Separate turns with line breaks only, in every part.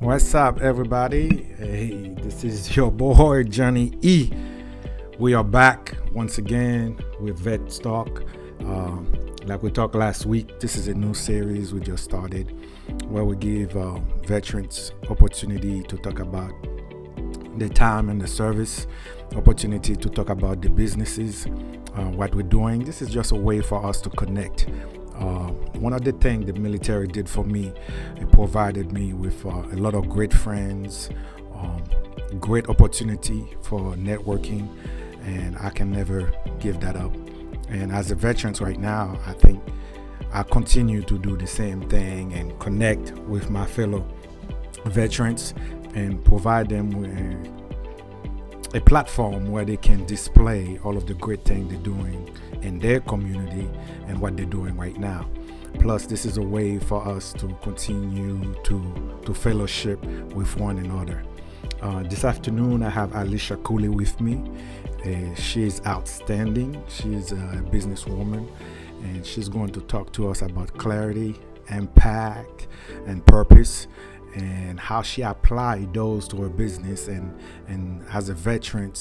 What's up, everybody? Hey, this is your boy Johnny E. We are back once again with VETS Talk. Like we talked last week, this is a new series we just started where we give veterans opportunity to talk about the time and the service, opportunity to talk about the businesses, what we're doing. This is just a way for us to connect. One of the things the military did for me, it provided me with a lot of great friends, great opportunity for networking, and I can never give that up. And as a veteran right now, I think I continue to do the same thing and connect with my fellow veterans and provide them with a platform where they can display all of the great things they're doing in their community and what they're doing right now. Plus, this is a way for us to continue to fellowship with one another. This afternoon, I have Alicia Cooley with me. She's outstanding. She's a businesswoman, and she's going to talk to us about clarity, impact, and purpose, and how she applied those to her business, and as a veteran,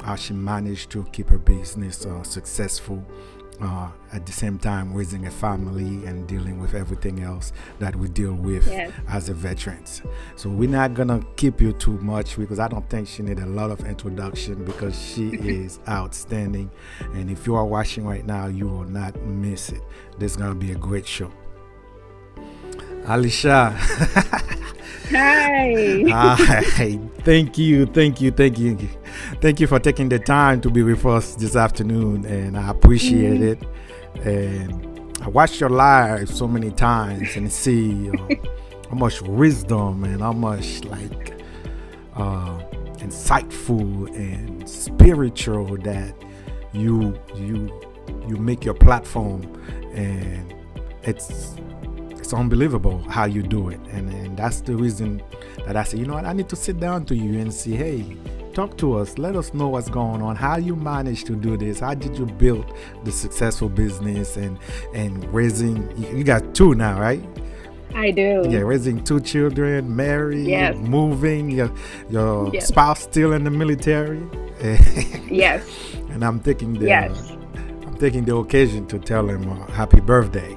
how she managed to keep her business successful, at the same time raising a family and dealing with everything else that we deal with as a veterans. So we're not gonna keep you too much because I don't think she need a lot of introduction because she is outstanding, and if you are watching right now, you will not miss it. This is gonna be a great show. Alicia.
Hi.
Hi. Thank you for taking the time to be with us this afternoon, and I appreciate it. And I watched your live so many times and see how much wisdom and how much insightful and spiritual that you make your platform, and it's unbelievable how you do it, and that's the reason that I say, you know what, I need to sit down to you and say, hey, talk to us, let us know what's going on, how you managed to do this, how did you build the successful business and raising, you got two now, right?
I do.
Yeah, raising two children, married,
yes.
Moving, your yes. spouse still in the military.
Yes.
And I'm taking the occasion to tell him happy birthday.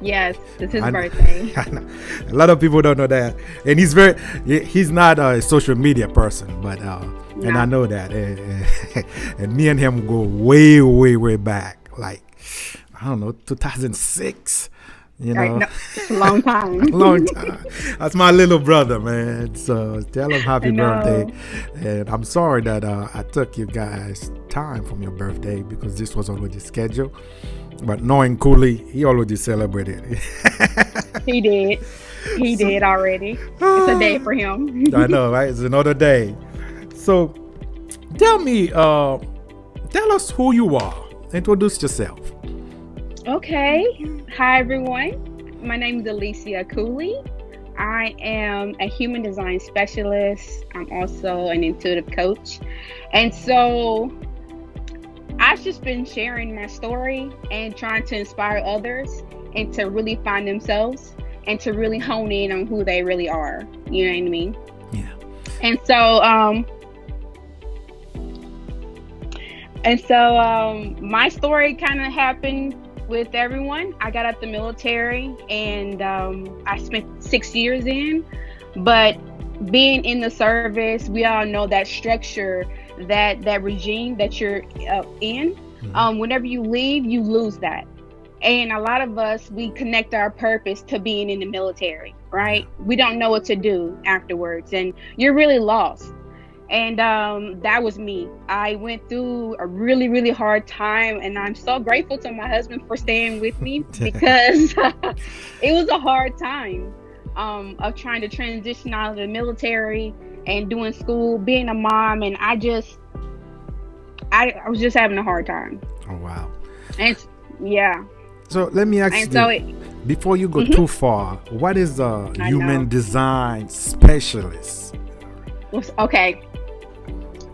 Yes, it's his birthday.
I know. A lot of people don't know that, and he's not a social media person, but and I know that, and me and him go way back, like I don't know, 2006. You know,
right, no, it's a long time.
Long time. That's my little brother, man. So tell him happy birthday. And I'm sorry that I took you guys time from your birthday because this was already scheduled. But knowing Cooley, he already celebrated.
He did already. It's a day for him.
I know, right? It's another day. So tell us who you are. Introduce yourself.
Okay. Hi, everyone. My name is Alicia Cooley. I am a human design specialist. I'm also an intuitive coach. And so I've just been sharing my story and trying to inspire others and to really find themselves and to really hone in on who they really are. You know what I mean?
Yeah.
And so my story kind of happened with everyone. I got out the military and I spent 6 years in, but being in the service, we all know that structure, that regime that you're in. Mm-hmm. Whenever you leave, you lose that. And a lot of us, we connect our purpose to being in the military, right? We don't know what to do afterwards, and you're really lost. And that was me. I went through a really hard time, and I'm so grateful to my husband for staying with me because it was a hard time of trying to transition out of the military and doing school, being a mom, and I was just having a hard time.
Oh wow.
And yeah.
So let me ask you, before you go too far, what is a human design specialist?
Okay.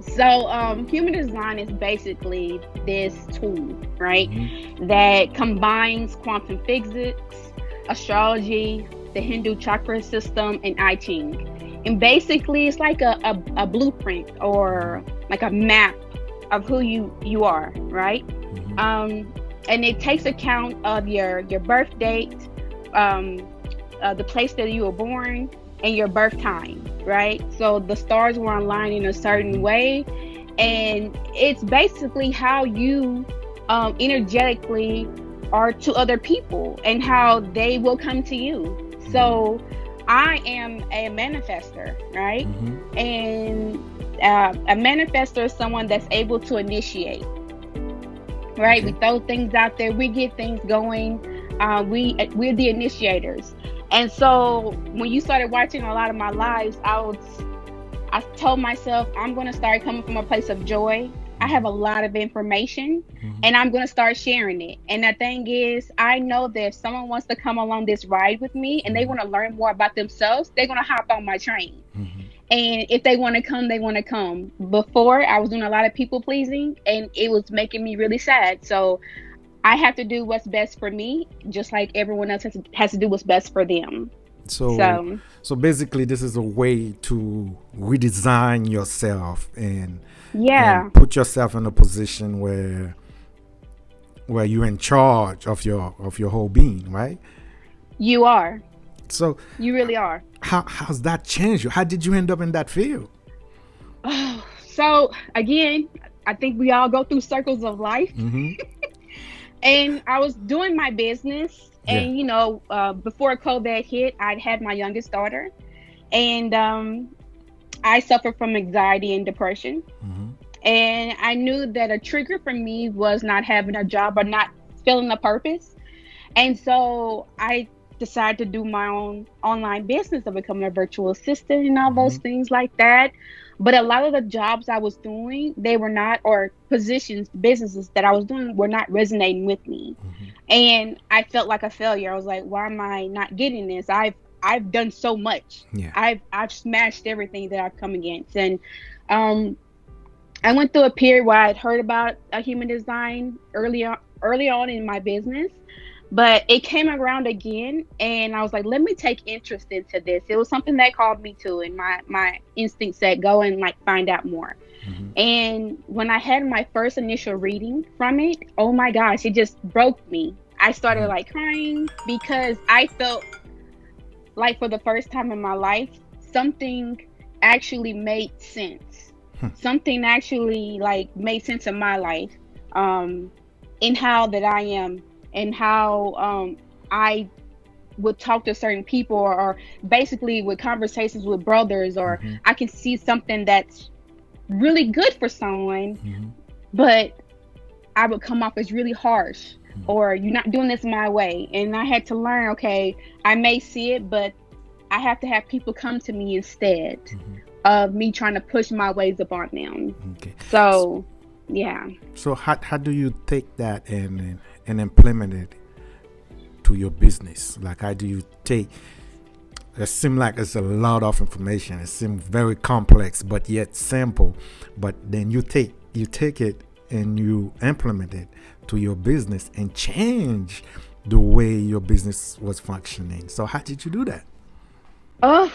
So human design is basically this tool, right? Mm-hmm. That combines quantum physics, astrology, the Hindu chakra system, and I Ching. And basically, it's like a blueprint or like a map of who you are, right? And it takes account of your birth date, the place that you were born, and your birth time, right? So the stars were aligned in a certain way, and it's basically how you energetically are to other people and how they will come to you. So I am a manifester, right? And a manifester is someone that's able to initiate, right? We throw things out there, we get things going. We're the initiators. And so when you started watching a lot of my lives, I told myself I'm going to start coming from a place of joy. I have a lot of information, and I'm going to start sharing it. And the thing is, I know that if someone wants to come along this ride with me and they want to learn more about themselves, they're going to hop on my train. And if they want to come, they want to come. Before, I was doing a lot of people pleasing, and it was making me really sad. So I have to do what's best for me, just like everyone else has to do what's best for them.
So basically, this is a way to redesign yourself and put yourself in a position where you're in charge of your whole being, right?
You are.
So
you really are.
How's that changed you? How did you end up in that field?
Oh, so again, I think we all go through circles of life. And I was doing my business, and before COVID hit, I'd had my youngest daughter, and I suffered from anxiety and depression. And I knew that a trigger for me was not having a job or not feeling a purpose. And so I decided to do my own online business of becoming a virtual assistant and all those things like that. But a lot of the jobs I was doing, they were not, or businesses that I was doing were not resonating with me. And I felt like a failure. I was like, why am I not getting this? I've done so much. I've smashed everything that I've come against. And I went through a period where I'd heard about human design early on in my business, but it came around again, and I was like, let me take interest into this. It was something that called me to, and my instinct said, go and find out more. And when I had my first initial reading from it, oh my gosh, it just broke me. I started crying because I felt like for the first time in my life, something actually made sense. Something actually made sense in my life, in how that I am, and how I would talk to certain people, or basically with conversations with brothers, or I can see something that's really good for someone, but I would come off as really harsh, or you're not doing this my way. And I had to learn, okay, I may see it, but I have to have people come to me instead of me trying to push my ways upon them. So how do you take that and implement it to your business? How do you take it? Seems like it's a lot of information. It seems very complex but yet simple, but then you take it and you implement it to your business and change the way your business was functioning. So how did you do that?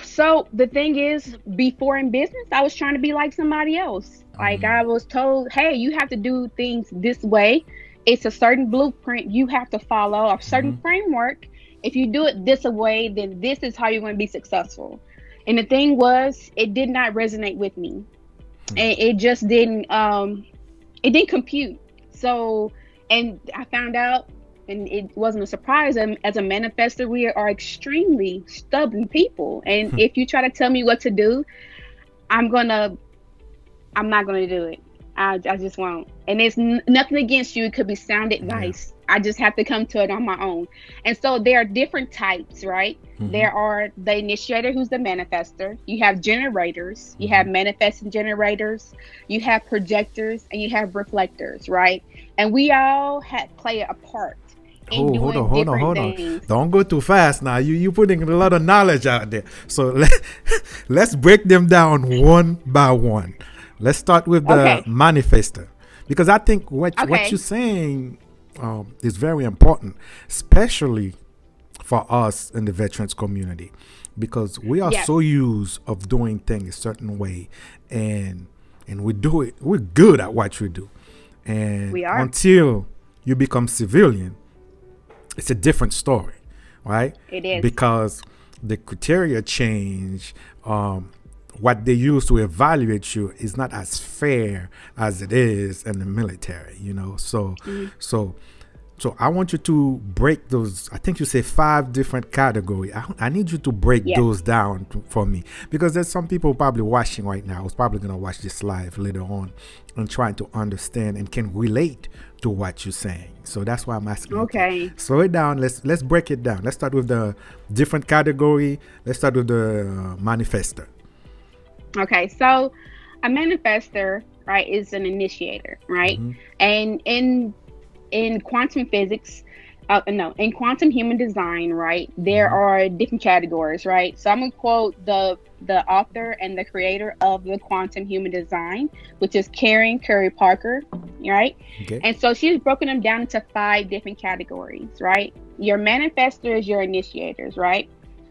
So the thing is, before in business, I was trying to be like somebody else. I was told, hey, you have to do things this way. It's a certain blueprint you have to follow, a certain framework. If you do it this way, then this is how you're going to be successful. And the thing was, it did not resonate with me. And it just didn't compute. So, and I found out, and it wasn't a surprise, as a manifestor, we are extremely stubborn people. And if you try to tell me what to do, I'm not going to do it. I just won't. And it's nothing against you. It could be sound advice. I just have to come to it on my own. And so there are different types, right? There are the initiator, who's the manifestor. You have generators. You have manifesting generators. You have projectors, and you have reflectors, right? And we all play a part.
Hold on. Don't go too fast now. You putting a lot of knowledge out there. So let's break them down one by one. Let's start with the manifestor, because I think what you're saying is very important, especially for us in the veterans community, because we are
Yes,
so used of doing things a certain way, and we do it. We're good at what we do, and
we are.
until you become civilian, it's a different story, right?
It is.
Because the criteria change. What they use to evaluate you is not as fair as it is in the military, So,
Mhm.
so, so I want you to break those. I think you say 5 different categories. I need you to break
Yes.
those down for me, because there's some people probably watching right now who's probably gonna watch this live later on and trying to understand and can relate to what you're saying. So that's why I'm asking. Okay,
Okay.
slow it down. Let's break it down. Let's start with the different category. Let's start with the manifester.
Okay. So a manifester, right, is an initiator, right?
Mm-hmm.
And in quantum physics, no, in quantum human design, right, there
Mm-hmm.
are different categories, right? So I'm gonna quote the author and the creator of the quantum human design, which is Karen Curry Parker, right?
Okay.
And so she's broken them down into 5 different categories, right? Your manifestors, your initiators, right?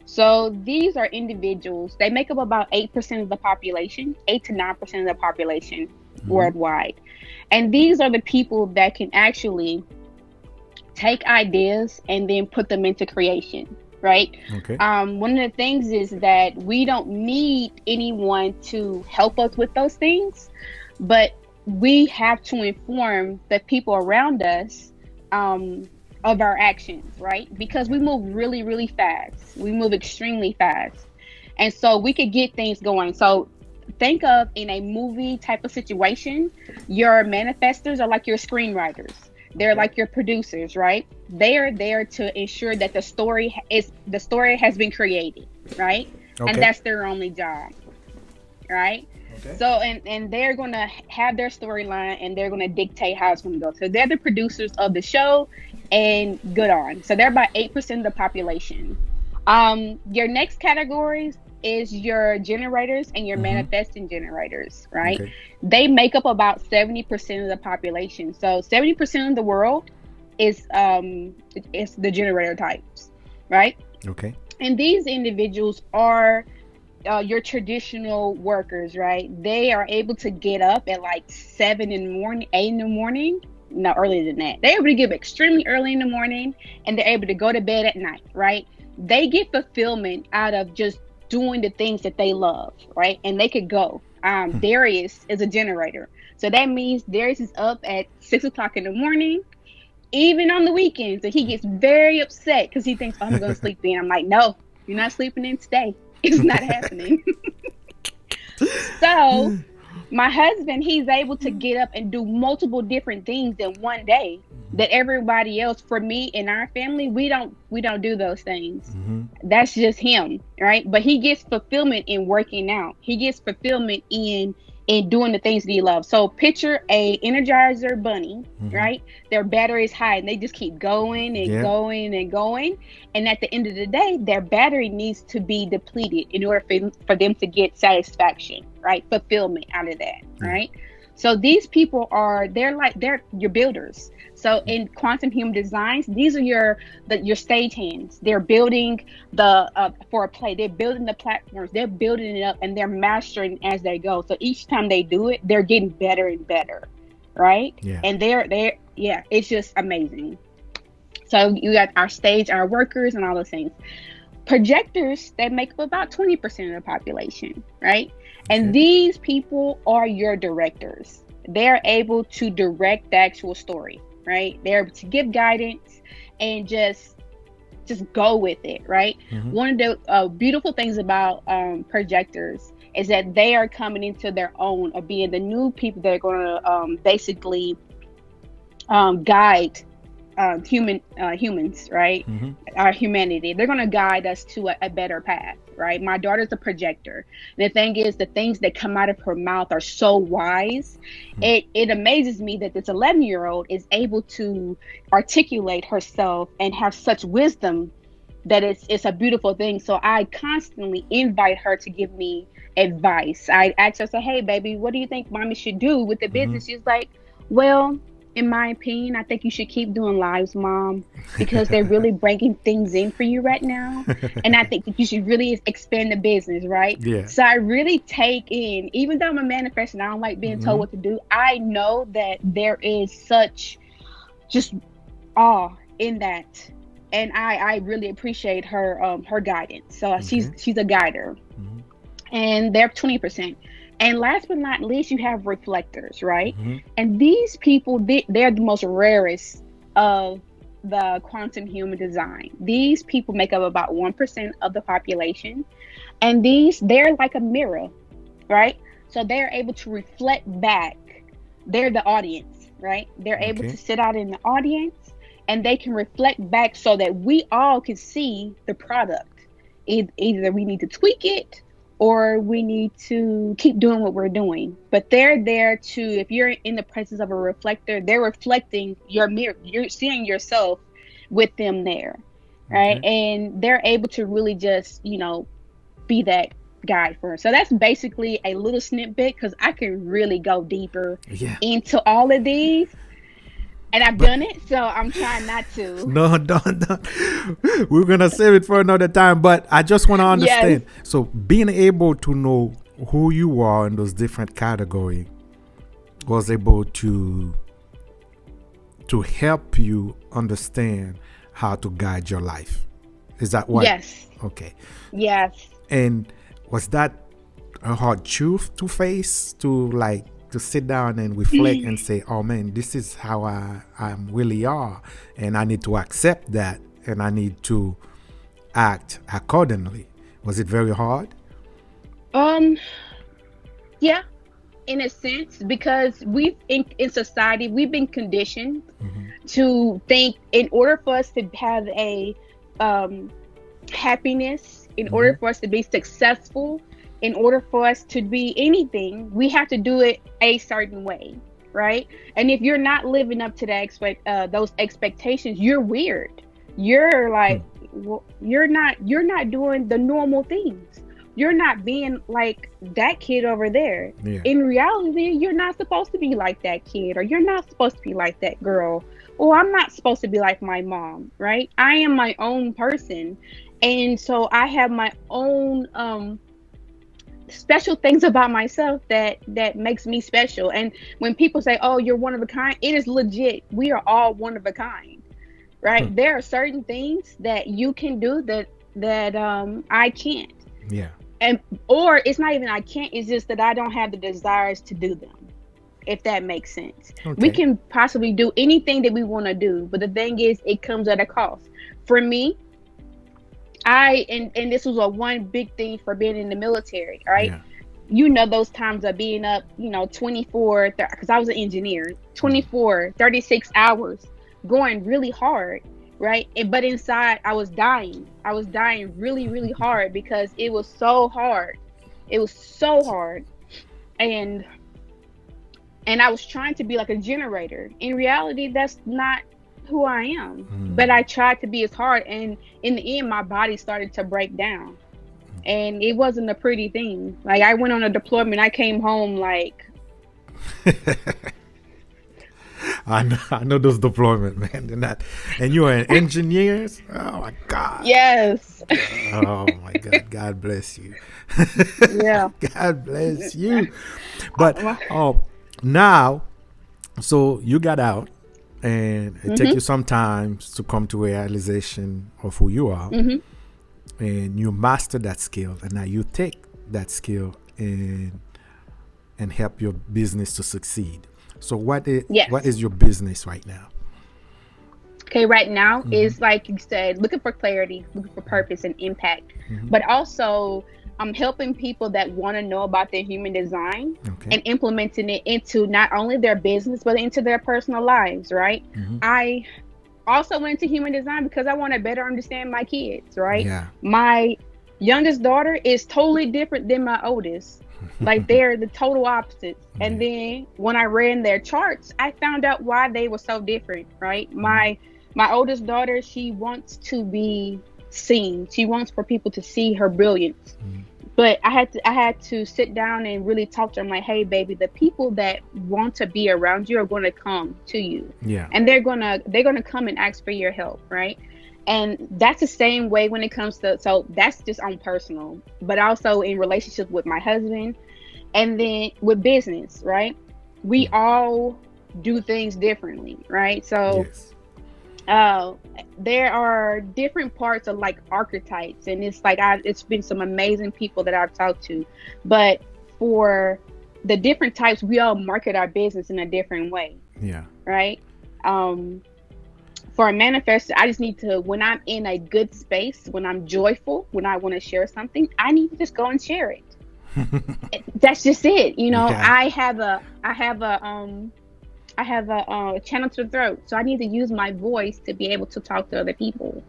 So these are individuals. They make up about 8% of the population, 8 to 9% of the population
Mm-hmm.
worldwide. And these are the people that can actually take ideas and then put them into creation, right?
Okay.
One of the things is that we don't need anyone to help us with those things, but we have to inform the people around us of our actions, right? Because we move really, really fast. We move extremely fast. And so we could get things going. So think of in a movie type of situation, your manifestors are like your screenwriters. They're
Okay.
like your producers, right? They are there to ensure that the story has been created, right? And
Okay.
that's their only job, right?
Okay.
So and they're gonna have their storyline and they're gonna dictate how it's gonna go. So they're the producers of the show, and good on. So they're about 8% of the population. Your next categories is your generators and your
Mm-hmm.
manifesting generators, right?
Okay.
They make up about 70% of the population. So 70% of the world is the generator types, right?
Okay.
And these individuals are your traditional workers, right? They are able to get up at like 7 in the morning, 8 in the morning. No, earlier than that. They're able to get up extremely early in the morning, and they're able to go to bed at night, right? They get fulfillment out of just doing the things that they love, right? And they could go. Darius is a generator, so that means Darius is up at 6 o'clock in the morning, even on the weekends, and he gets very upset because he thinks, oh, I'm going to sleep in. I'm like, no, you're not sleeping in today. It's not happening. So my husband, he's able to get up and do multiple different things in one day that everybody else, for me and our family, we don't do those things.
Mm-hmm.
That's just him, right? But he gets fulfillment in working out. He gets fulfillment in doing the things that he loves. So picture a Energizer bunny,
Mm-hmm.
right? Their battery is high and they just keep going and
Yeah.
going and going. And at the end of the day, their battery needs to be depleted in order for them to get satisfaction, right? Fulfillment out of that,
Yeah.
right? So these people they're your builders. So in quantum human designs, these are your stage hands. They're building for a play. They're building the platforms. They're building it up, and they're mastering as they go. So each time they do it, they're getting better and better, right?
Yeah.
And yeah, it's just amazing. So you got our workers, and all those things. Projectors, that make up about 20% of the population, right? And
Okay.
these people are your directors. They're able to direct the actual story, right? They're able to give guidance and just go with it, right?
Mm-hmm.
One of the beautiful things about projectors is that they are coming into their own of being the new people that are going to basically guide humans, right?
Mm-hmm.
Our humanity. They're going to guide us to a better path, right? My daughter's a projector. And the thing is, the things that come out of her mouth are so wise. It amazes me that this 11-year-old is able to articulate herself and have such wisdom that it's a beautiful thing. So I constantly invite her to give me advice. I ask her, say, hey, baby, what do you think mommy should do with the
Mm-hmm.
business? She's like, well, in my opinion. I think you should keep doing lives, Mom, because they're really bringing things in for you right now. And I think that you should really expand the business, right?
Yeah.
So I really take in, even though I'm a manifestor and I don't like being told what to do, I know that there is such just awe in that. And I really appreciate her guidance. So she's a guider. And they're 20%. And last but not least, you have reflectors, right? And these people, they're the most rarest of the quantum human design. These people make up about 1% of the population. And they're like a mirror, right? So they're able to reflect back. They're the audience, right? They're able to sit out in the audience and they can reflect back so that we all can see the product. Either we need to tweak it or we need to keep doing what we're doing. But they're there to, if you're in the presence of a reflector, they're reflecting your mirror. You're seeing yourself with them there, right? And they're able to really just, be that guide for her. So that's basically a little snippet, because I can really go deeper into all of these. And I've done it, so I'm trying not to.
No, don't. We're going to save it for another time, but I just want to understand. Yes. So being able to know who you are in those different categories was able to help you understand how to guide your life. Is that what?
Yes.
Okay.
Yes.
And was that a hard truth to face, to sit down and reflect and say, oh man, this is how I really are, and I need to accept that, and I need to act accordingly? Was it very hard?
Yeah, in a sense, because we've in society, we've been conditioned to think in order for us to have a happiness, in order for us to be successful, in order for us to be anything, we have to do it a certain way, right? And if you're not living up to those expectations, you're weird. You're like, well, you're not doing the normal things. You're not being like that kid over there. Yeah. In reality, you're not supposed to be like that kid, or you're not supposed to be like that girl, or I'm not supposed to be like my mom, right? I am my own person. And so I have my own special things about myself that makes me special. And when people say, oh, you're one of a kind, it is legit. We are all one of a kind, right? There are certain things that you can do that I can't.
Yeah.
Or it's not even I can't, it's just that I don't have the desires to do them, if that makes sense. Okay. We can possibly do anything that we want to do, but the thing is, it comes at a cost. For me, and this was one big thing for being in the military, right? Yeah. Those times of being up, 24, because I was an engineer, 24, 36 hours, going really hard, right? But inside, I was dying. I was dying really, really hard, because it was so hard. It was so hard. And I was trying to be like a generator. In reality, that's not who I am. But I tried to be as hard, and in the end my body started to break down, and it wasn't a pretty thing. Like, I went on a deployment, I came home like
I know those deployment, man. And you are an engineer. Oh my God.
Yes.
Oh my God. God bless you.
Yeah.
God bless you. But now, so you got out, and it takes you some time to come to a realization of who you are, and you master that skill, and now you take that skill and help your business to succeed. So what is your business right now?
Okay, right now is, like you said, looking for clarity, looking for purpose and impact, but also I'm helping people that want to know about their human design and implementing it into not only their business, but into their personal lives, right? I also went into human design because I want to better understand my kids, right? Yeah. My youngest daughter is totally different than my oldest. Like, they're the total opposites. And then when I ran their charts, I found out why they were so different, right? My oldest daughter, she wants to be seen. She wants for people to see her brilliance. But I had to sit down and really talk to them like, hey baby, the people that want to be around you are going to come to you,
Yeah.
and they're gonna come and ask for your help, right? And that's the same way when it comes to, so that's just on personal, but also in relationship with my husband, and then with business, right? We
Mm.
all do things differently, right? So
Yes.
uh there are different parts of like archetypes, and it's like it's been some amazing people that I've talked to, but for the different types, we all market our business in a different way,
Yeah.
right? um for a manifestor, I just need to, when I'm in a good space, when I'm joyful, when I want to share something, I need to just go and share it. That's just it.
Yeah.
I have a channel to the throat, so I need to use my voice to be able to talk to other people.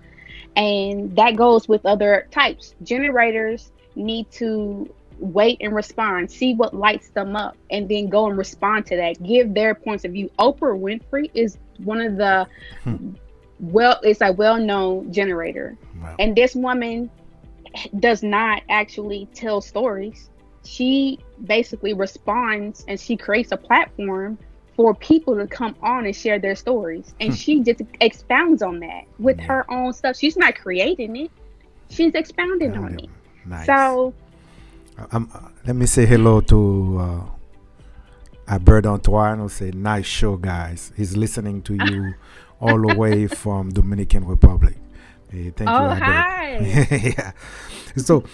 And that goes with other types. Generators need to wait and respond, see what lights them up, and then go and respond to that, give their points of view. Oprah Winfrey is one of the, it's a well-known generator,
Well.
and this woman does not actually tell stories. She basically responds, and she creates a platform for people to come on and share their stories, and she just expounds on that with
Yeah.
her own stuff. She's not creating it, she's expounding on it.
Nice.
So
Let me say hello to Albert Antoine, who say, nice show, guys. He's listening to you all the way from Dominican Republic. Hey, thank you,
oh,
Albert.
hi.
Yeah. So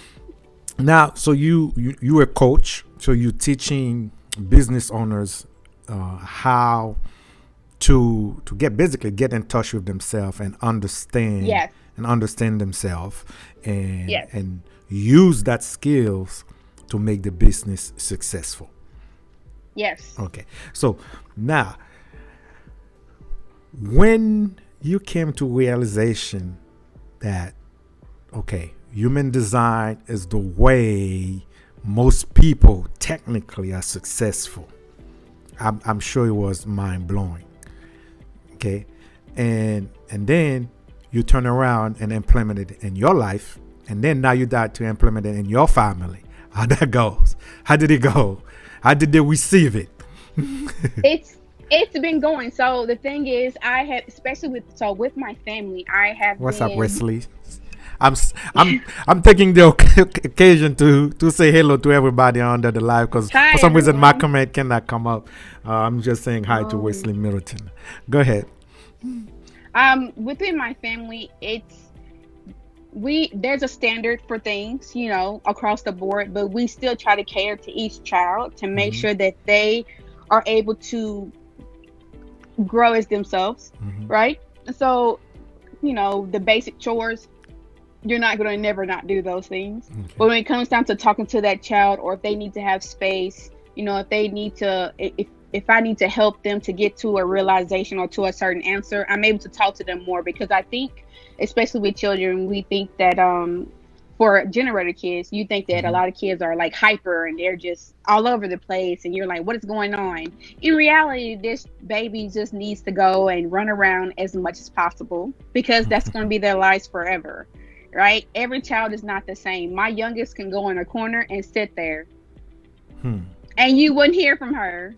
now, so you a coach, so you teaching business owners how to get in touch with themselves and understand
Yes,
themselves, and
yes,
use that skills to make the business successful.
yes.
Okay. So now, when you came to realization that, okay, human design is the way most people technically are successful, I'm sure it was mind blowing. Okay. And then you turn around and implement it in your life, and then now you got to implement it in your family. How that goes? How did it go? How did they receive it?
It's been going. So the thing is, I have, especially with my family, I have
What's up,
been.
Wesley? I'm taking the occasion to say hello to everybody under the live, because for
Hi
some reason my
everyone.
comment cannot come up. I'm just saying hi to
Oh.
Wesley Middleton. Go ahead.
Within my family, there's a standard for things, across the board, but we still try to cater to each child to make
Hmm.
sure that they are able to grow as themselves,
Hmm.
right? So, the basic chores, you're not going to never not do those things.
Okay.
But when it comes down to talking to that child, or if they need to have space, if they need to, if I need to help them to get to a realization or to a certain answer, I'm able to talk to them more, because I think, especially with children, we think that for generator kids, you think that a
Hmm.
lot of kids are like hyper and they're just all over the place, and you're like, what is going on? In reality, this baby just needs to go and run around as much as possible, because that's going to be their lives forever, right? Every child is not the same. My youngest can go in a corner and sit there,
Hmm.
and you wouldn't hear from her.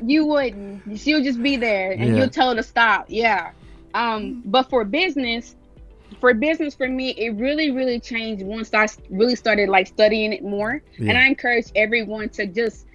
You wouldn't. She'll just be there, and
Yeah.
you'll tell her to stop. Yeah. But for business, for me, it really, really changed once I really started like studying it more. And
Yeah.
I encourage everyone to just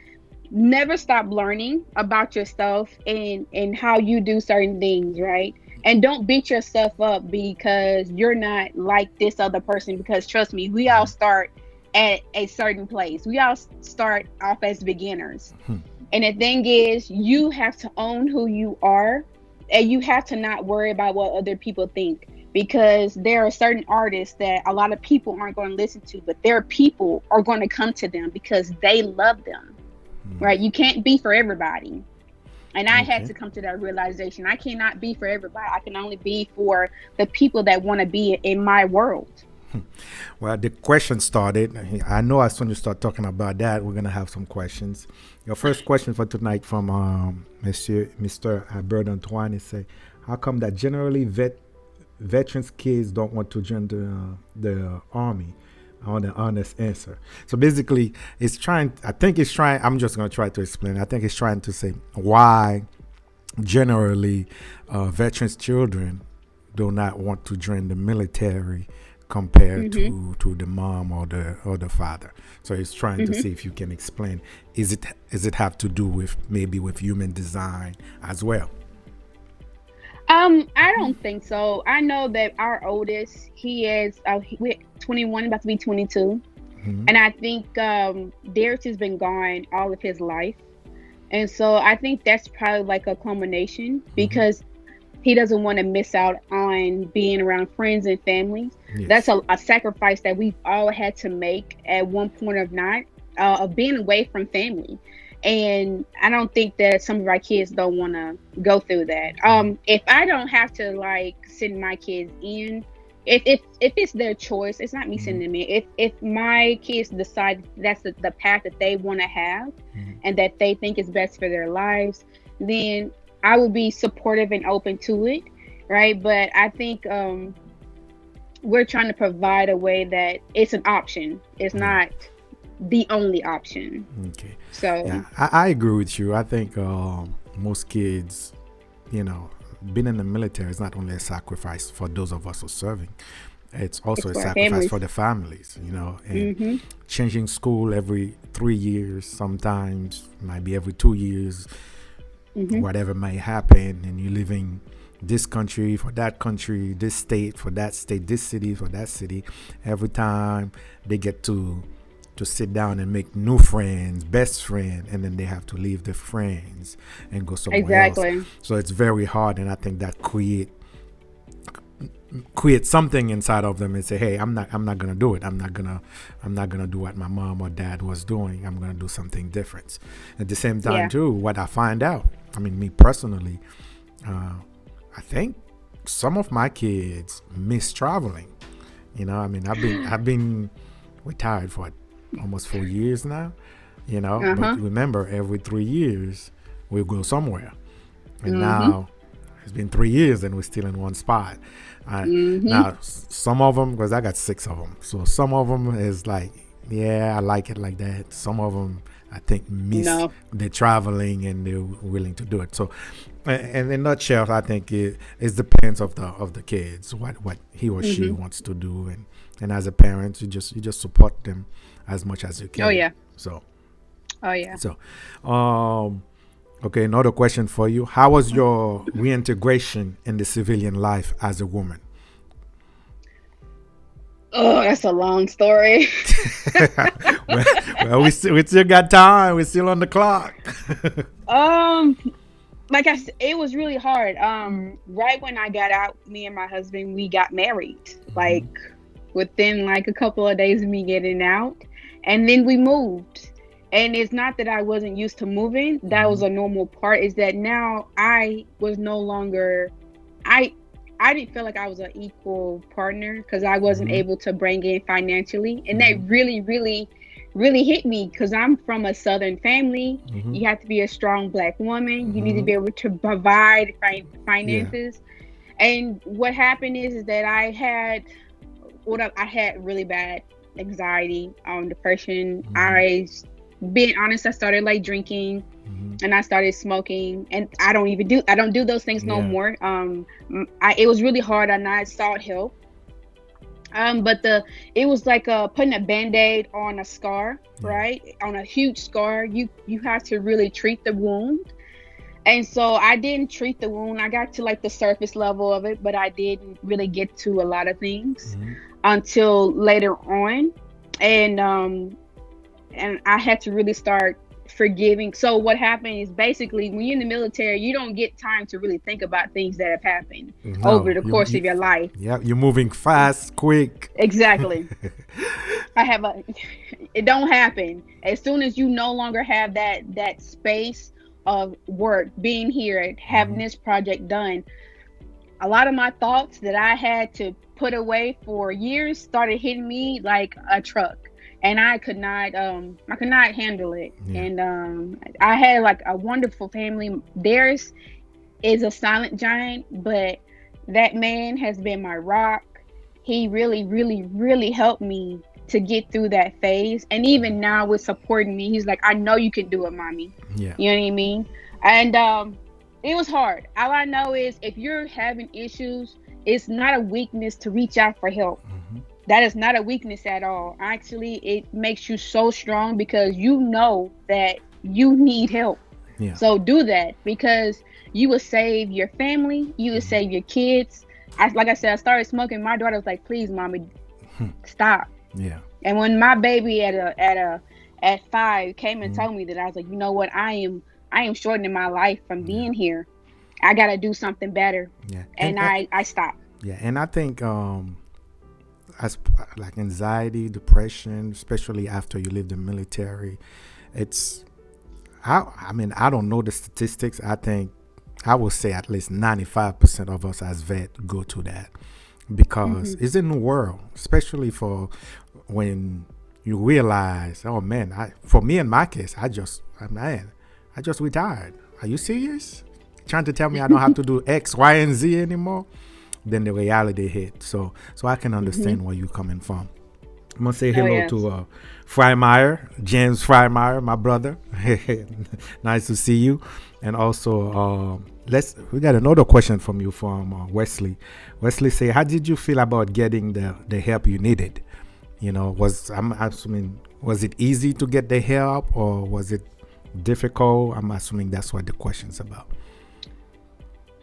never stop learning about yourself and how you do certain things, right? And don't beat yourself up because you're not like this other person, because trust me, we all start at a certain place. We all start off as beginners.
Hmm.
And the thing is, you have to own who you are, and you have to not worry about what other people think, because there are certain artists that a lot of people aren't going to listen to, but their people are going to come to them because they love them, right? You can't be for everybody. And I had
Okay.
to come to that realization. I cannot be for everybody. I can only be for the people that want to be in my world.
Well, the question started. I know as soon as you start talking about that, we're gonna have some questions. Your first question for tonight from Mr. Albert Antoine is say, how come that generally veterans kids don't want to join the army? on the honest answer. So basically, it's trying. I think it's trying. I'm just going to try to explain. I think it's trying to say why generally veterans' children do not want to join the military compared to the mom or the father. So it's trying to see if you can explain. Is it have to do with maybe with human design as well?
I don't think so. I know that our oldest, he is we're 21, about to be 22,
Hmm.
and I think Darius has been gone all of his life, and so I think that's probably like a culmination
Hmm.
because he doesn't want to miss out on being around friends and family. That's
Yes.
a sacrifice that we've all had to make at one point of not of being away from family. And I don't think that some of our kids don't want to go through that. If I don't have to like send my kids in, if it's their choice, it's not me
Hmm.
sending them in. If my kids decide that's the path that they want to have
Hmm.
and that they think is best for their lives, then I would be supportive and open to it, right? But I think we're trying to provide a way that it's an option. It's
Yeah.
not the only option.
Okay. Yeah,
So
I agree with you. I think most kids, you know, being in the military is not only a sacrifice for those of us who are serving, it's also
it's
a
for our
sacrifice for
families.
the families, you know, and
Mm-hmm.
changing school every 3 years, sometimes might be every 2 years,
Mm-hmm.
whatever may happen, and you're living this country for that country, this state for that state, this city for that city. Every time they get to sit down and make new friends, best friend, and then they have to leave the friends and go somewhere else.
Exactly.
So it's very hard, and I think that create something inside of them and say, hey, I'm not gonna do it. I'm not gonna do what my mom or dad was doing. I'm gonna do something different. At the same time
Yeah.
too, what I find out, I mean, me personally, uh, I think some of my kids miss traveling. I mean, I've been retired for almost 4 years now. But
Uh-huh.
remember, every 3 years we go somewhere, and
Mm-hmm.
now it's been 3 years and we're still in one spot.
Mm-hmm.
Now, some of them, because I got six of them, so some of them is like, yeah, I like it like that. Some of them, I think, miss
No.
the traveling and they're willing to do it. So, and in a nutshell, I think it depends of the kids what he or she
Mm-hmm.
wants to do, and as a parent, you just support them as much as you
Oh
can.
yeah.
So
Oh yeah.
so, okay, another question for you. How was your reintegration in the civilian life as a woman?
Oh, that's a long story.
well, we still got time. We're still on the clock.
um, like I said, it was really hard. Right when I got out, me and my husband, we got married.
Hmm.
Like within like a couple of days of me getting out, and then we moved. And it's not that I wasn't used to moving. That
Hmm.
was a normal part. Is that now I was no longer I I didn't feel like I was an equal partner because I wasn't
Hmm.
able to bring in financially, and that
Hmm.
really, really, really hit me because I'm from a Southern family.
Hmm.
You have to be a strong Black woman. You need to
Hmm.
be able to provide
Yeah.
finances. And what happened is that I had really bad anxiety, depression.
Hmm.
Being honest, I started like drinking
Hmm.
and I started smoking, and I don't do those things no
Yeah.
more. It was really hard, and I sought help. But it was like putting a band-aid on a scar,
Yeah.
right? On a huge scar, you have to really treat the wound. And so I didn't treat the wound. I got to like the surface level of it, but I didn't really get to a lot of things
Hmm.
until later on. And I had to really start forgiving. So what happened is basically when you're in the military, you don't get time to really think about things that have happened over
No,
the
you
course
you
of your life.
yeah, you're moving fast, quick.
Exactly. I have a it don't happen. As soon as you no longer have that space of work, being here, having
Hmm.
this project done, a lot of my thoughts that I had to put away for years started hitting me like a truck. And I could not handle it.
Yeah.
And I had like a wonderful family. Theirs is a silent giant, but that man has been my rock. He really, really, really helped me to get through that phase. And even now with supporting me, he's like, I know you can do it, mommy.
Yeah.
You know what I mean? And it was hard. All I know is if you're having issues, it's not a weakness to reach out for help.
Hmm.
That is not a weakness at all. Actually, it makes you so strong because you know that you need help.
Yeah.
So do that because you will save your family, you will save your kids. Like I said, I started smoking. My daughter was like, "Please, mommy, stop."
Yeah.
And when my baby at 5 came and told me that, I was like, you know what, I am shortening my life from
Yeah.
being here. I gotta do something better.
Yeah.
And I stopped.
Yeah, and I think as like anxiety, depression, especially after you leave the military, it's I mean, I don't know the statistics. I think I would say at least 95% of us as vet go to that because it's a new world, especially for when you realize, oh man, for me in my case, I just retired. Are you serious? Trying to tell me I don't have to do X, Y, and Z anymore? Then the reality hit. So I can understand where you're coming from. I'm gonna say
Oh
hello
yes.
to Freimeyer, James Freimeyer, my brother. Nice to see you. And also, we got another question from you from Wesley. Wesley say, how did you feel about getting the help you needed? You know, I'm assuming, was it easy to get the help or was it difficult? I'm assuming that's what the question's about.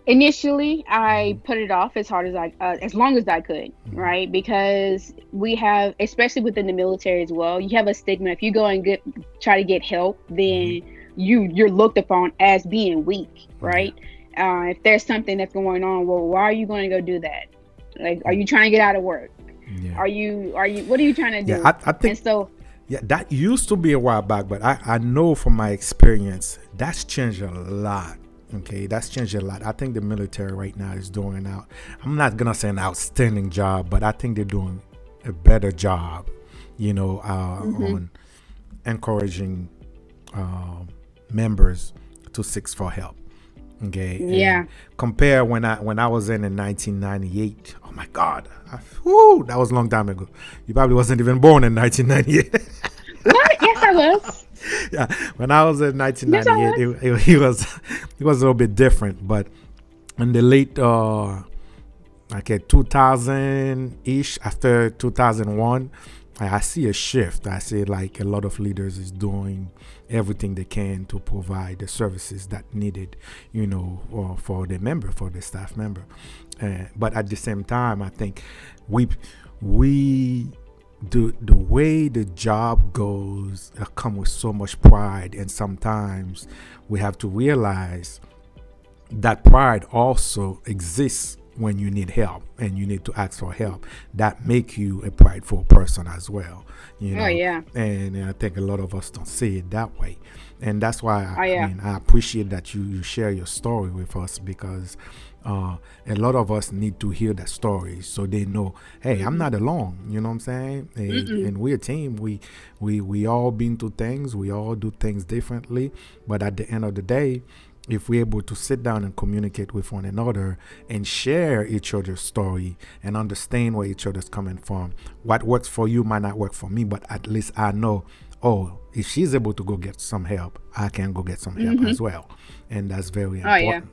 Initially, I put it off as long as I could,
Mhm.
right? Because we have, especially within the military as well, you have a stigma. If you go and try to get help,
Mhm.
then you're looked upon as being weak,
Yeah.
right? If there's something that's going on, well, why are you going to go do that? Like, are
Mm.
you trying to get out of work?
Yeah.
Are you what are you trying to
Yeah.
do?
I
And
think
so,
yeah, that used to be a while back, but I know from my experience that's changed a lot. Okay, that's changed a lot. I think the military right now is doing out. I'm not gonna say an outstanding job, but I think they're doing a better job. You know,
hmm
on encouraging uh, members to seek for help. Okay, and
yeah.
compare when I was in 1998. Oh my God, that was a long time ago. You probably wasn't even born in 1998.
What? Yes, I was.
Yeah, when I was in
Yes, I
1998,
was.
it was a little bit different. But in the late like at 2000 ish, after 2001, I see a shift. I see like a lot of leaders is doing everything they can to provide the services that needed, you know, for the member, for the staff member. But at the same time, I think we we the way the job goes come with so much pride, and sometimes we have to realize that pride also exists when you need help and you need to ask for help. That make you a prideful person as well, you
Oh
know.
yeah.
And I think a lot of us don't see it that way, and that's why
Oh
I
yeah.
mean I appreciate that you share your story with us because a lot of us need to hear that story so they know, hey, I'm
hmm
not alone. You know what I'm saying?
Mm-mm.
And we're a team. We all been through things. We all do things differently, but at the end of the day, if we're able to sit down and communicate with one another and share each other's story and understand where each other's coming from, what works for you might not work for me, but at least I know, oh, if she's able to go get some help, I can go get some help
hmm
as well. And that's very
Oh yeah.
important.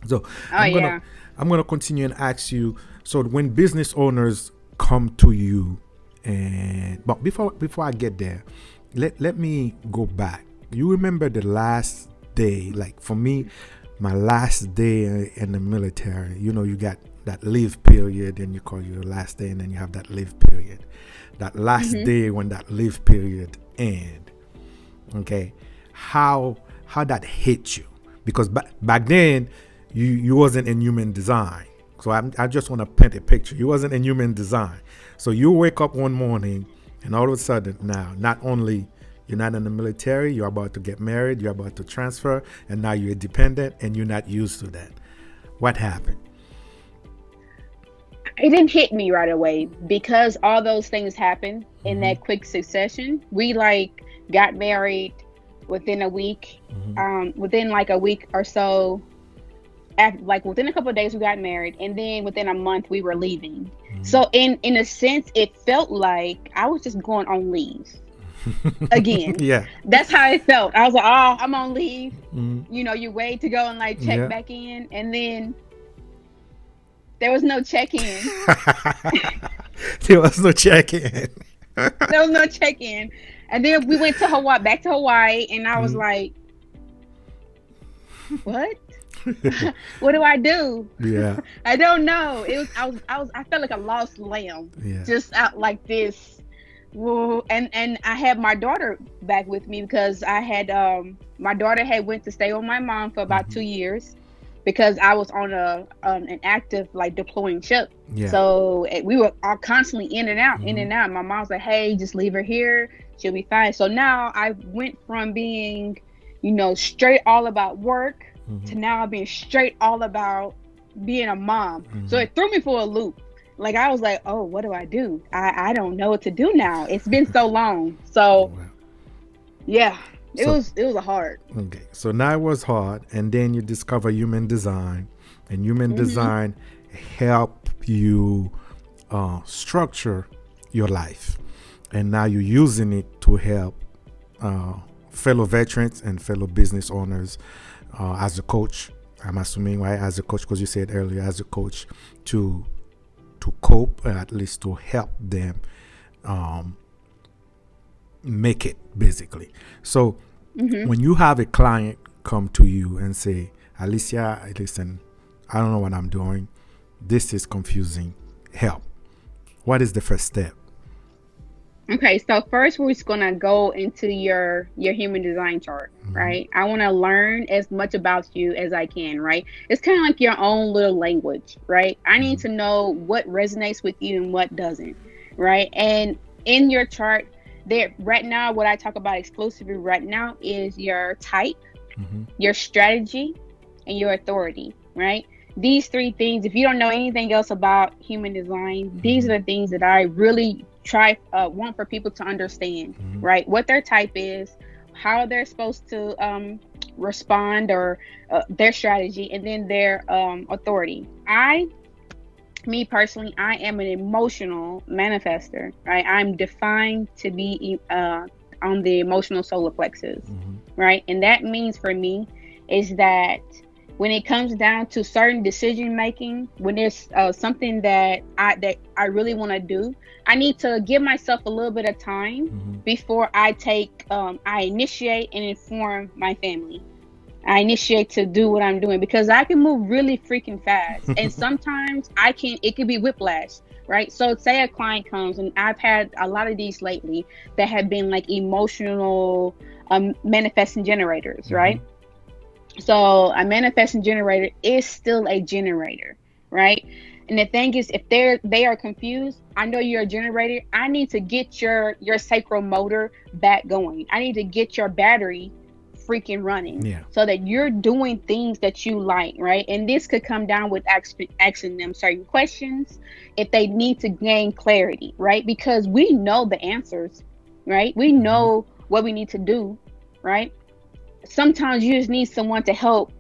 So
Oh
I'm gonna
yeah.
I'm gonna continue and ask you. So when business owners come to you, and but before I get there, let me go back. You remember the last day? Like for me, my last day in the military. You know, you got that leave period, and you call your last day, and then you have that leave period. That last
hmm
day when that leave period end. Okay, how that hit you? Because back then you wasn't in human design. So I just want to paint a picture. You wasn't in human design. So you wake up one morning and all of a sudden now, not only you're not in the military, you're about to get married, you're about to transfer, and now you're dependent and you're not used to that. What happened?
It didn't hit me right away because all those things happened in
Mm-hmm.
that quick succession. We like got married within a week.
Mm-hmm.
Within like a week or so, like within a couple of days, we got married, and then within a month, we were leaving. So in a sense, it felt like I was just going on leave again.
Yeah.
That's how it felt. I was like, oh, I'm on leave.
Mm.
You know, you wait to go and like check
Yeah.
back in, and then there was no check in.
There was no check-in.
There was no check in, and then we went to Hawaii, back to Hawaii, and I was
Mm.
like, what? What do I do?
Yeah.
I don't know. I felt like a lost lamb,
Yeah.
just out like this. Whoa. And I had my daughter back with me because I had my daughter had went to stay with my mom for about 2 years because I was on an active like deploying ship.
Yeah.
So we were all constantly in and out, in and out. My mom was like, "Hey, just leave her here. She'll be fine." So now I went from being, straight all about work to now being straight all about being a mom. So it threw me for a loop. Like I was like, oh, what do I do? I don't know what to do now. It's been so long. So
Wow.
yeah, it
So-
was a hard.
Okay, so now it was hard, and then you discover human design, and human design help you structure your life, and now you're using it to help fellow veterans and fellow business owners as a coach. I'm assuming, right, as a coach, because you said earlier, as a coach, to cope, or at least to help them make it, basically. So when you have a client come to you and say, Alicia, listen, I don't know what I'm doing. This is confusing. Help. What is the first step?
Okay, so first we're just gonna go into your human design chart, right? I want to learn as much about you as I can, right? It's kind of like your own little language, right? I need to know what resonates with you and what doesn't, right? And in your chart, there right now, what I talk about exclusively right now is your type, your strategy, and your authority, right? These three things, if you don't know anything else about human design, these are the things that I really want for people to understand, right? What their type is, how they're supposed to respond, or their strategy, and then their authority. Me personally, I am an emotional manifester, right? I'm defined to be on the emotional solar plexus, right? And that means for me is that when it comes down to certain decision making, when there's something that I really want to do, I need to give myself a little bit of time before I initiate and inform my family. I initiate to do what I'm doing because I can move really freaking fast, and sometimes it could be whiplash, right? So say a client comes, and I've had a lot of these lately that have been like emotional manifesting generators, right? So a manifesting generator is still a generator, right? And the thing is, if they are confused, I know you're a generator. I need to get your sacral motor back going. I need to get your battery freaking running, so that you're doing things that you like, right? And this could come down with asking them certain questions if they need to gain clarity, right? Because we know the answers, right? We know what we need to do, right? Sometimes you just need someone to help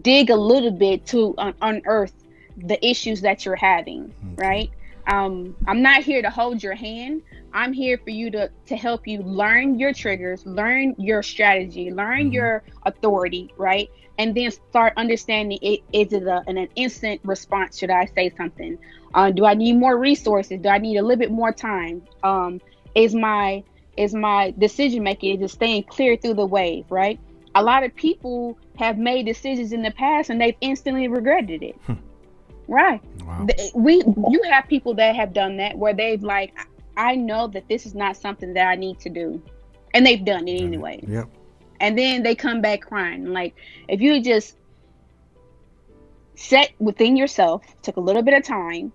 dig a little bit to unearth the issues that you're having, right? I'm not here to hold your hand. I'm here for you to help you learn your triggers, learn your strategy, learn your authority, right? And then start understanding is it an instant response? Should I say something? Do I need more resources? Do I need a little bit more time? Is my decision making just staying clear through the wave, right? A lot of people have made decisions in the past and they've instantly regretted it. Right.
Wow.
You have people that have done that where they've like, I know that this is not something that I need to do, and they've done it anyway.
Yep.
And then they come back crying. Like, if you just sat within yourself, took a little bit of time,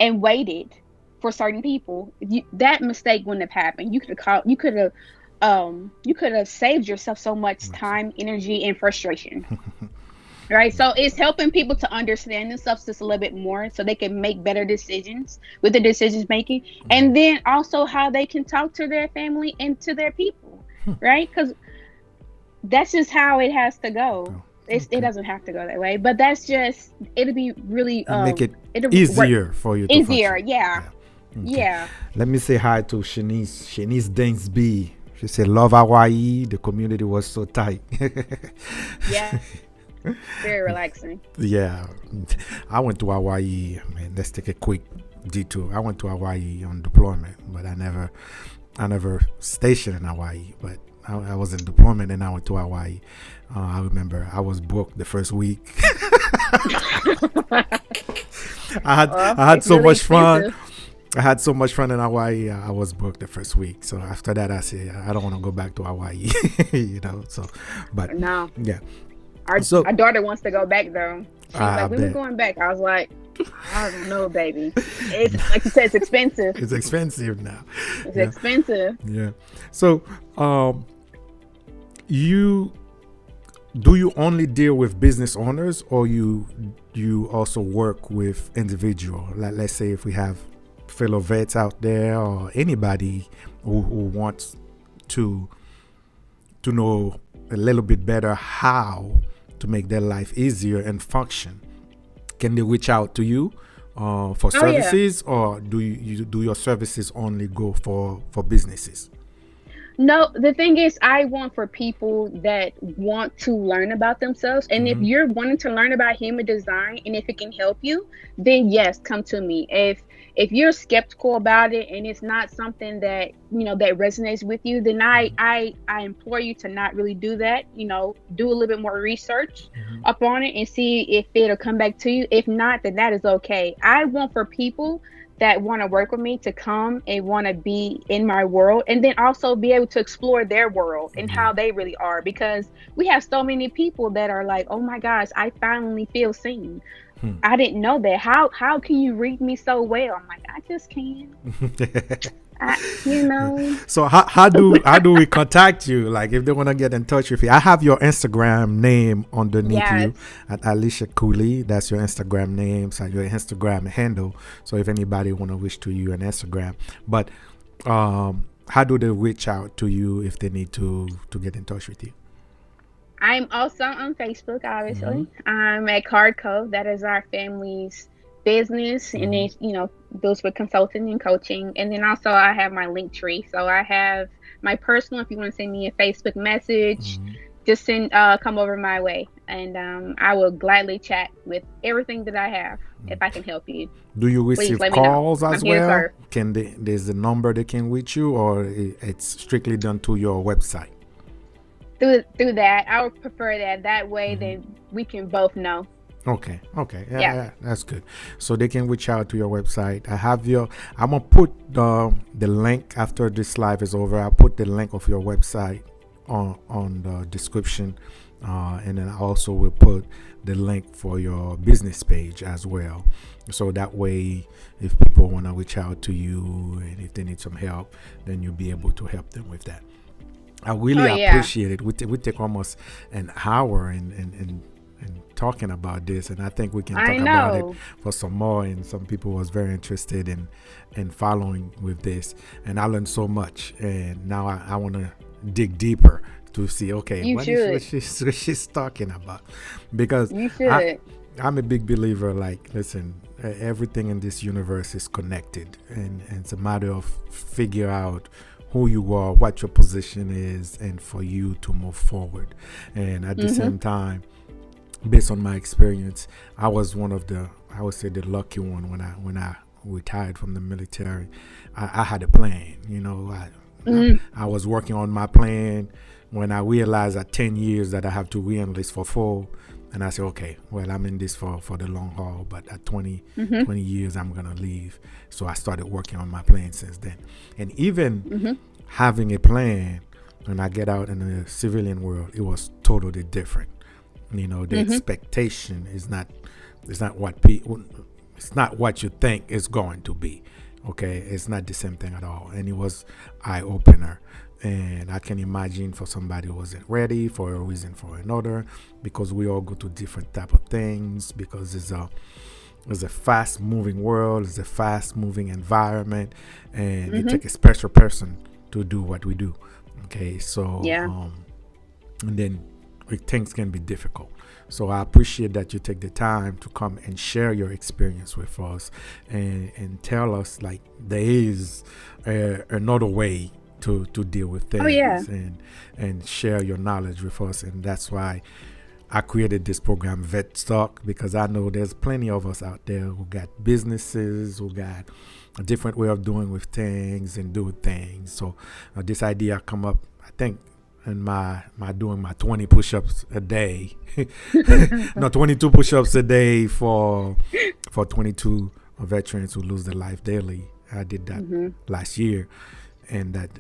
and waited for certain people, that mistake wouldn't have happened. You could have saved yourself so much time, energy, and frustration. Right. So it's helping people to understand themselves just a little bit more so they can make better decisions with the decisions making. And then also how they can talk to their family and to their people. Right. Because that's just how it has to go. It
Okay.
doesn't have to go that way, but that's just it'll be really
And make it
it'll work
easier for you to
easier.
function.
Yeah,
Yeah. Okay.
yeah,
Let me say hi to Shanice. Shanice Dingsby. She said, "Love Hawaii. The community was so tight."
yeah. Very relaxing.
Yeah, I went to Hawaii. Man, let's take a quick detour. I went to Hawaii on deployment, but I never stationed in Hawaii. But I was in deployment and I went to Hawaii. I remember I was booked the first week.
Well,
I had
it's
so
really
much fun.
expensive.
I had so much fun in Hawaii. I was booked the first week. So after that, I said I don't want to go back to Hawaii. So, but
No,
yeah.
our
So
our daughter wants to go back though. She's
I
like, when we
bet
going back? I was like, I don't know, baby. It's like you said, it's expensive.
it's expensive now.
It's
Yeah,
expensive.
yeah. So, you do you only deal with business owners, or you also work with individual? Like, let's say if we have fellow vets out there or anybody who wants to know a little bit better how to make their life easier and function, can they reach out to you for
Oh yeah.
services, or do your services only go for businesses?
No, the thing is, I want for people that want to learn about themselves. And if
Mm-hmm.
you're wanting to learn about human design and if it can help you, then yes, come to me. If you're skeptical about it and it's not something that that resonates with you, then I implore you to not really do that. Do a little bit more research
Mm-hmm.
upon it and see if it'll come back to you. If not, then that is okay. I want for people that want to work with me to come and want to be in my world and then also be able to explore their world and
Yeah.
how they really are, because we have so many people that are like, oh my gosh, I finally feel seen.
Hmm.
I didn't know that. How can you read me so well? I'm like, I just can. I you know
So how do we contact you? Like if they want to get in touch with you, I have your Instagram name underneath
Yes.
you at Alicia Cooley. That's your Instagram name, so your Instagram handle. So if anybody want to wish to you on Instagram, but how do they reach out to you if they need to get in touch with you?
I'm also on Facebook,
Mm-hmm.
obviously. I'm at Card Code. That is our family's business, and
Mm-hmm.
it's deals with consulting and coaching. And then also I have my link tree. So I have my personal. If you want to send me a Facebook message,
Mm-hmm.
just send come over my way, and I will gladly chat with everything that I have. If I can help you,
Do you
please
receive
let me know.
calls
I'm
as
here to
well?
serve.
There's a number they can reach you, or it's strictly done to your website?
Through that, I would prefer that. That way,
Mm-hmm.
then we can both know.
Okay, yeah,
Yeah.
yeah, that's good. So they can reach out to your website. I'm gonna put the link after this live is over. I'll put the link of your website on the description, and then I also will put the link for your business page as well. So that way, if people want to reach out to you and if they need some help, then you'll be able to help them with that. I
Oh
really
yeah.
appreciate it. We take almost an hour and talking about this, and I think we can
I
talk about it
know.
for some more. And some people was very interested in following with this, and I learned so much. And now I want to dig deeper to see, okay,
You
what is
should.
what she's talking about, because
You
I
should.
I'm a big believer. Like, listen, everything in this universe is connected, and it's a matter of figure out who you are, what your position is, and for you to move forward. And at the
Mhm.
same time, based on my experience, I was one of the, I would say, the lucky one when I retired from the military. I had a plan.
Mhm.
I was working on my plan when I realized at 10 years that I have to re-enlist for full. And I said, okay, well, I'm in this for the long haul, but at 20,
Mhm.
20 years, I'm going to leave. So I started working on my plan since then. And even
Mhm.
having a plan, when I get out in the civilian world, it was totally different. The
Mhm.
expectation is not, it's not what you think it's going to be. Okay, it's not the same thing at all. And it was eye opener. And I can imagine for somebody who wasn't ready for a reason for another, because we all go to different type of things, because it's a fast moving world, it's a fast moving environment, and it
Mhm.
takes a special person to do what we do. Okay, so
Yeah.
and then things can be difficult. So I appreciate that you take the time to come and share your experience with us and tell us like there is another way to deal with things.
Oh yeah.
And share your knowledge with us. And that's why I created this program, VETS Talk, because I know there's plenty of us out there who got businesses, who got a different way of doing with things and do things. So this idea come up, I think, in my doing my 20 push-ups a day. No, 22 push-ups a day for 22 veterans who lose their life daily. I did that last year. And that,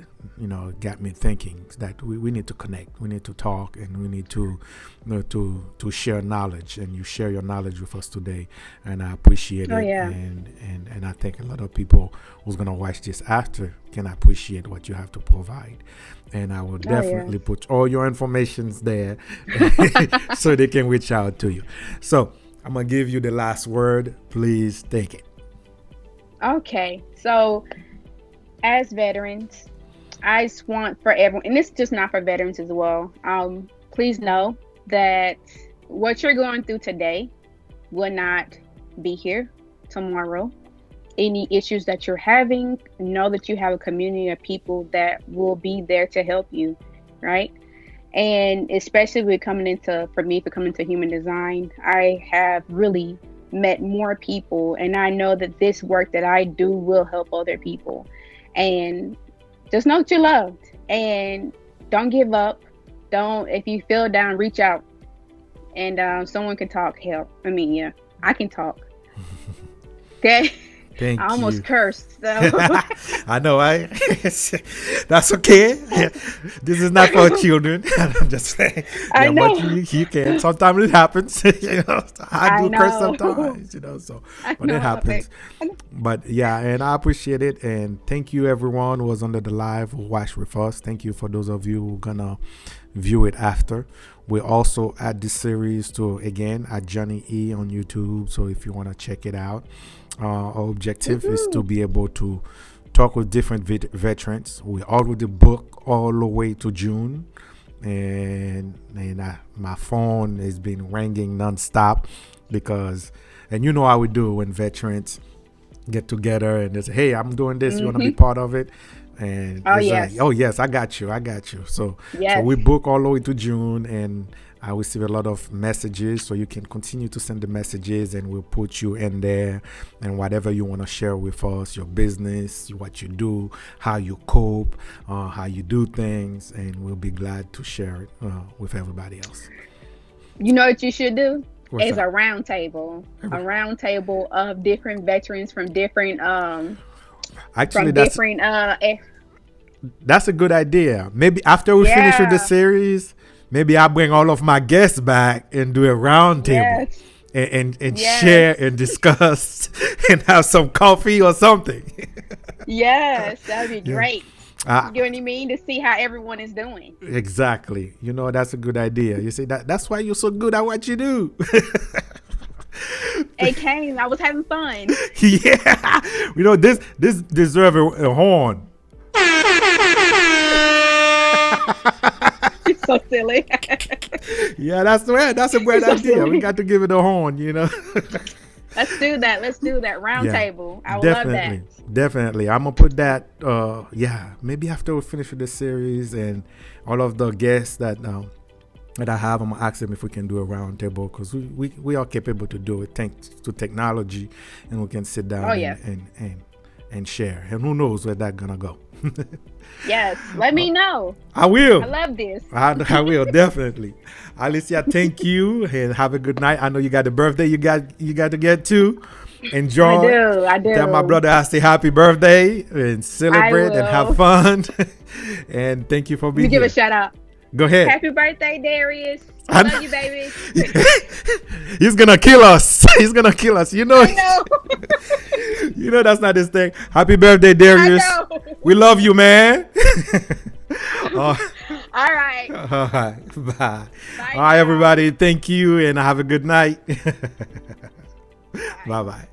got me thinking that we need to connect, we need to talk, and we need to to share knowledge. And you share your knowledge with us today, and I appreciate it.
Yeah.
And I think a lot of people who's gonna watch this after can appreciate what you have to provide. And I will definitely put all your informations there so they can reach out to you. So I'm gonna give you the last word. Please take it.
Okay, so as veterans, I just want for everyone, and this is just not for veterans as well. Please know that what you're going through today will not be here tomorrow. Any issues that you're having, know that you have a community of people that will be there to help you, right? And especially for coming into human design, I have really met more people, and I know that this work that I do will help other people. And just know that you're loved, and don't give up. If you feel down, reach out, and someone can talk. I can talk. Okay.
Thank
I almost
you.
cursed. So.
I know. That's okay. This is not for children. I'm just saying.
I know.
But you can. Sometimes it happens. I do curse sometimes. So but it happens. But yeah, and I appreciate it. And thank you, everyone who was under the live who watched with us. Thank you for those of you who are gonna view it after. We also add this series to at Johnny E on YouTube. So if you want to check it out. Our objective is to be able to talk with different veterans. We already booked all the way to June, and my phone has been ringing nonstop because, and you know how we do when veterans get together and they say, "Hey, I'm doing this. You want to be part of it?" And yes, I got you. So we book all the way to June, and I receive a lot of messages, so you can continue to send the messages, and we'll put you in there, and whatever you want to share with us, your business, what you do, how you cope, how you do things, and we'll be glad to share it with everybody else.
You know what you should do?
What's
is
that?
A round table of different veterans from different
Actually,
that's
a good idea. Maybe after we finish with the series, maybe I'll bring all of my guests back and do a round table and share and discuss and have some coffee or something.
Yes, that'd be great. You know what I mean? To see how everyone is doing. Exactly.
That's a good idea. You see, that's why you're so good at what you do.
It came. I was having fun.
Yeah. This deserves a horn.
You're so silly.
Yeah, that's right. That's a great idea. We got to give it a horn,
Let's do that. Round table. I would love that.
Definitely. I'm going to put that, maybe after we finish with this series and all of the guests that I have, I'm going to ask them if we can do a round table, because we are capable to do it thanks to technology, and we can sit down and share. And who knows where that's going to go.
Yes, let me know.
I will.
I love this.
I will, definitely. Alicia, thank you, and have a good night. I know you got a birthday you got to get to. Enjoy.
I do.
Tell my brother I say happy birthday and celebrate and have fun. And thank you for being here.
Give a shout out.
Go ahead.
Happy birthday, Darius. I love you, baby.
He's gonna kill us. He's gonna kill us.
I know.
That's not his thing. Happy birthday, Darius.
I know.
We love you, man.
All right.
All right. Bye.
Bye.
All right, everybody. Thank you, and have a good night. Bye-bye.